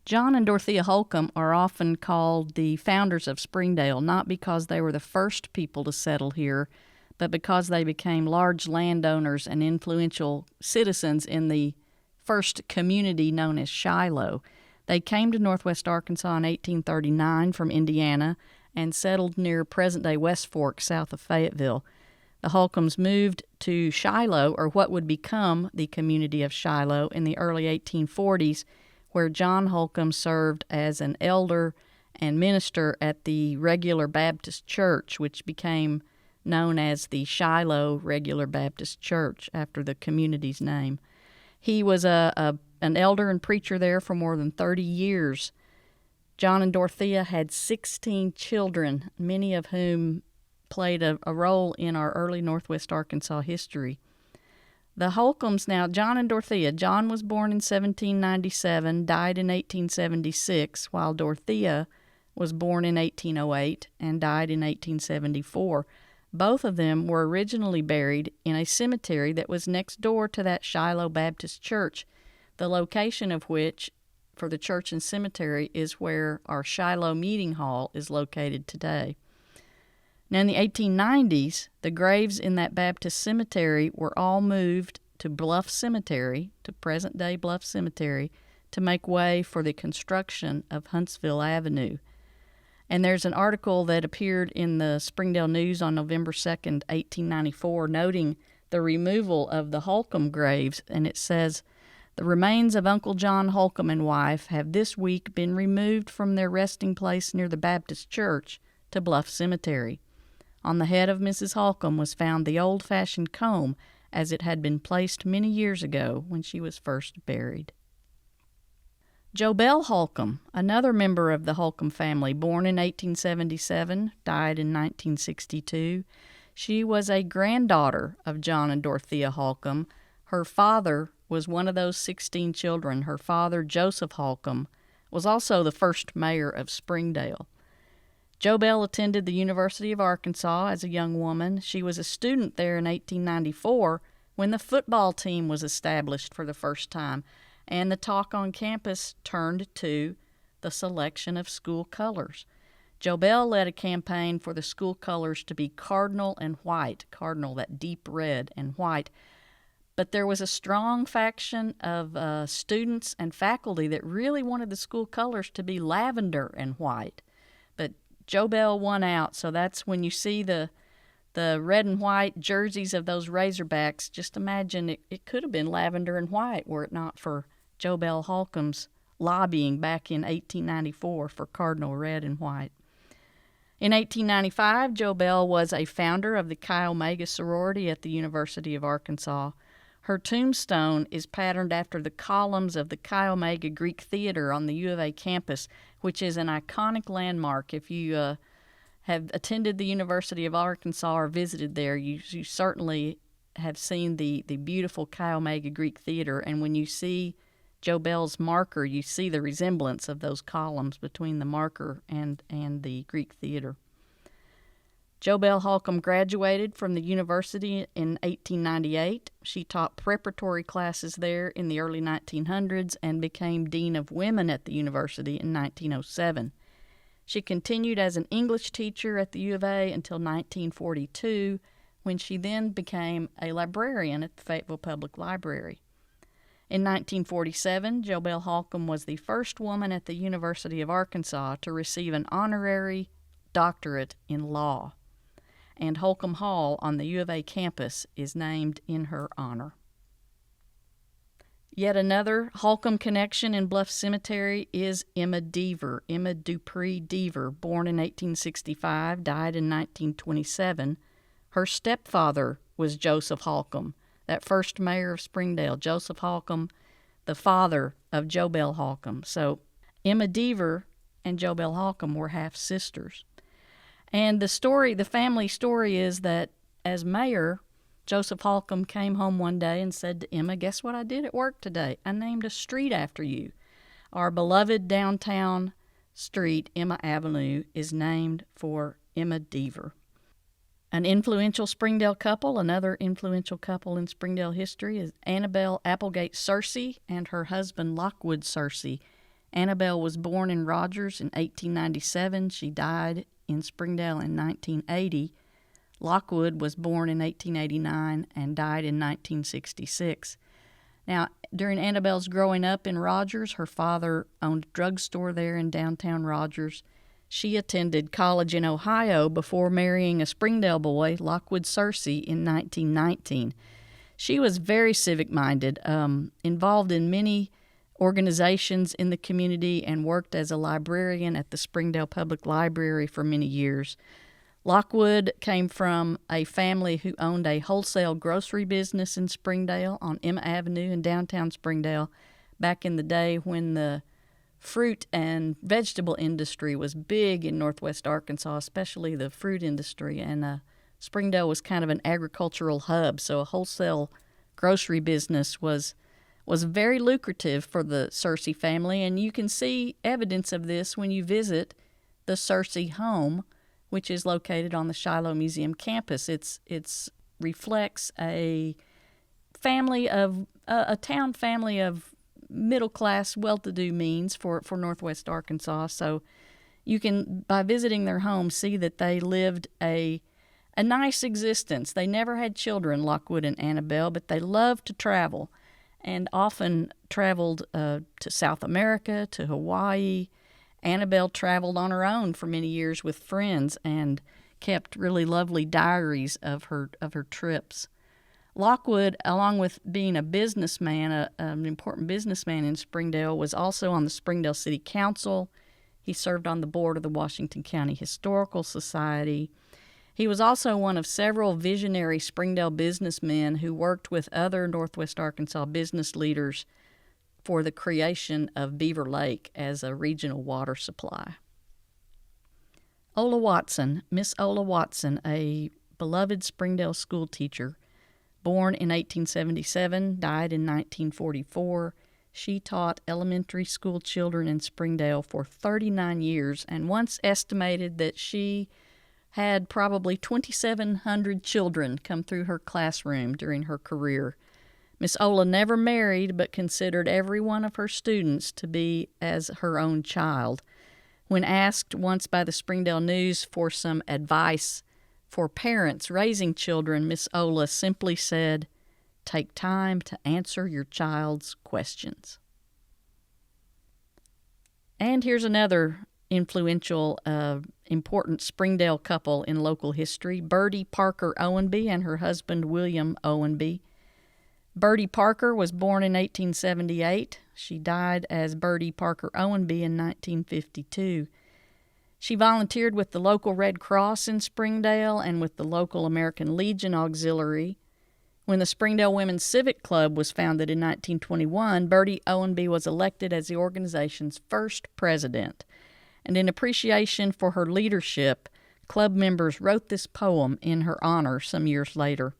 John and Dorothea Holcombe are often called the founders of Springdale, not because they were the first people to settle here, but because they became large landowners and influential citizens in the first community known as Shiloh. They came to Northwest Arkansas in 1839 from Indiana and settled near present-day West Fork, south of Fayetteville. The Holcombes moved to Shiloh, or what would become the community of Shiloh, in the early 1840s, where John Holcombe served as an elder and minister at the Regular Baptist Church, which became known as the Shiloh Regular Baptist Church after the community's name. He was an elder and preacher there for more than 30 years. John and Dorothea had 16 children, many of whom played a role in our early Northwest Arkansas history. The Holcombes now, John and Dorothea. John was born in 1797, died in 1876, while Dorothea was born in 1808 and died in 1874. Both of them were originally buried in a cemetery that was next door to that Shiloh Baptist Church, the location of which, for the church and cemetery, is where our Shiloh Meeting Hall is located today. Now, in the 1890s, the graves in that Baptist cemetery were all moved to Bluff Cemetery, to present-day Bluff Cemetery, to make way for the construction of Huntsville Avenue. And there's an article that appeared in the Springdale News on November 2nd, 1894, noting the removal of the Holcombe graves, and it says, "The remains of Uncle John Holcombe and wife have this week been removed from their resting place near the Baptist Church to Bluff Cemetery. On the head of Mrs. Holcombe was found the old-fashioned comb, as it had been placed many years ago when she was first buried." Jobelle Halcombe, another member of the Holcombe family, born in 1877, died in 1962. She was a granddaughter of John and Dorothea Holcombe. Her father was one of those 16 children. Her father, Joseph Halcombe, was also the first mayor of Springdale. Jobelle attended the University of Arkansas as a young woman. She was a student there in 1894 when the football team was established for the first time, and the talk on campus turned to the selection of school colors. Jobelle led a campaign for the school colors to be cardinal and white, cardinal, that deep red, and white. But there was a strong faction of students and faculty that really wanted the school colors to be lavender and white. But Jobelle won out, so that's when you see the red and white jerseys of those Razorbacks. Just imagine it could have been lavender and white were it not for Jobelle Halcombe's lobbying back in 1894 for cardinal red and white. In 1895, Jobelle was a founder of the Chi Omega sorority at the University of Arkansas. Her tombstone is patterned after the columns of the Chi Omega Greek Theater on the U of A campus, which is an iconic landmark. If you have attended the University of Arkansas or visited there, you certainly have seen the beautiful Chi Omega Greek Theater, and when you see Jobelle's marker, you see the resemblance of those columns between the marker and the Greek Theater. Jobelle Halcombe graduated from the university in 1898. She taught preparatory classes there in the early 1900s and became Dean of Women at the university in 1907. She continued as an English teacher at the U of A until 1942, when she then became a librarian at the Fayetteville Public Library. In 1947, Jobelle Halcombe was the first woman at the University of Arkansas to receive an honorary doctorate in law, and Holcombe Hall on the U of A campus is named in her honor. Yet another Holcombe connection in Bluff Cemetery is Emma Deaver, Emma Dupree Deaver, born in 1865, died in 1927. Her stepfather was Joseph Halcombe, that first mayor of Springdale, Joseph Halcombe, the father of Jobelle Halcombe. So Emma Deaver and Jobelle Halcombe were half-sisters. And the family story is that as mayor, Joseph Halcombe came home one day and said to Emma, "Guess what I did at work today? I named a street after you. Our beloved downtown street, Emma Avenue, is named for Emma Deaver." An influential Springdale couple, another influential couple in Springdale history, is Annabelle Applegate Searcy and her husband Lockwood Cersei. Annabelle was born in Rogers in 1897. She died in Springdale in 1980. Lockwood was born in 1889 and died in 1966. Now, during Annabelle's growing up in Rogers, her father owned a drugstore there in downtown Rogers. She attended college in Ohio before marrying a Springdale boy, Lockwood Cersei, in 1919. She was very civic-minded, involved in many organizations in the community, and worked as a librarian at the Springdale Public Library for many years. Lockwood came from a family who owned a wholesale grocery business in Springdale on Emma Avenue in downtown Springdale back in the day when the fruit and vegetable industry was big in northwest Arkansas, especially the fruit industry, and Springdale was kind of an agricultural hub, so a wholesale grocery business was very lucrative for the Searcy family, and you can see evidence of this when you visit the Searcy home, which is located on the Shiloh Museum campus. It reflects a town family of middle-class, well-to-do means for northwest Arkansas. So you can, by visiting their home, see that they lived a nice existence. They never had children, Lockwood and Annabelle, but they loved to travel and often traveled to South America, to Hawaii. Annabelle traveled on her own for many years with friends and kept really lovely diaries of her trips. Lockwood, along with being a businessman, an important businessman in Springdale, was also on the Springdale City Council. He served on the board of the Washington County Historical Society. He was also one of several visionary Springdale businessmen who worked with other Northwest Arkansas business leaders for the creation of Beaver Lake as a regional water supply. Ola Watson, Miss Ola Watson, a beloved Springdale school teacher, born in 1877, died in 1944. She taught elementary school children in Springdale for 39 years and once estimated that she had probably 2,700 children come through her classroom during her career. Miss Ola never married, but considered every one of her students to be as her own child. When asked once by the Springdale News for some advice for parents raising children, Miss Ola simply said, "Take time to answer your child's questions." And here's another influential, important Springdale couple in local history, Birdie Parker Owenby and her husband William Owenby. Birdie Parker was born in 1878. She died as Birdie Parker Owenby in 1952. She volunteered with the local Red Cross in Springdale and with the local American Legion Auxiliary. When the Springdale Women's Civic Club was founded in 1921, Birdie Ownbey was elected as the organization's first president. And in appreciation for her leadership, club members wrote this poem in her honor some years later.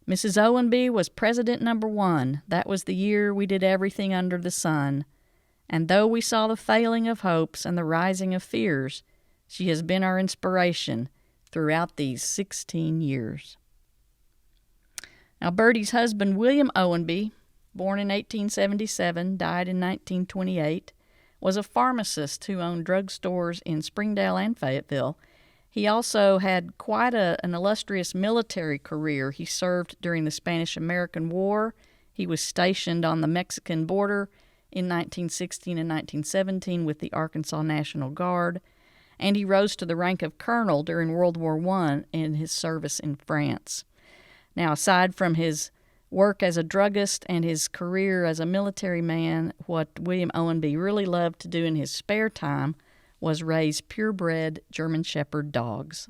Mrs. Owenby was President number 1. That was the year we did everything under the sun. And though we saw the failing of hopes and the rising of fears, she has been our inspiration throughout these 16 years. Now, Bertie's husband, William Owenby, born in 1877, died in 1928, was a pharmacist who owned drugstores in Springdale and Fayetteville. He also had quite an illustrious military career. He served during the Spanish-American War. He was stationed on the Mexican border in 1916 and 1917 with the Arkansas National Guard, and he rose to the rank of colonel during World War I in his service in France. Now, aside from his work as a druggist and his career as a military man, what William Owenby really loved to do in his spare time was raise purebred German Shepherd dogs.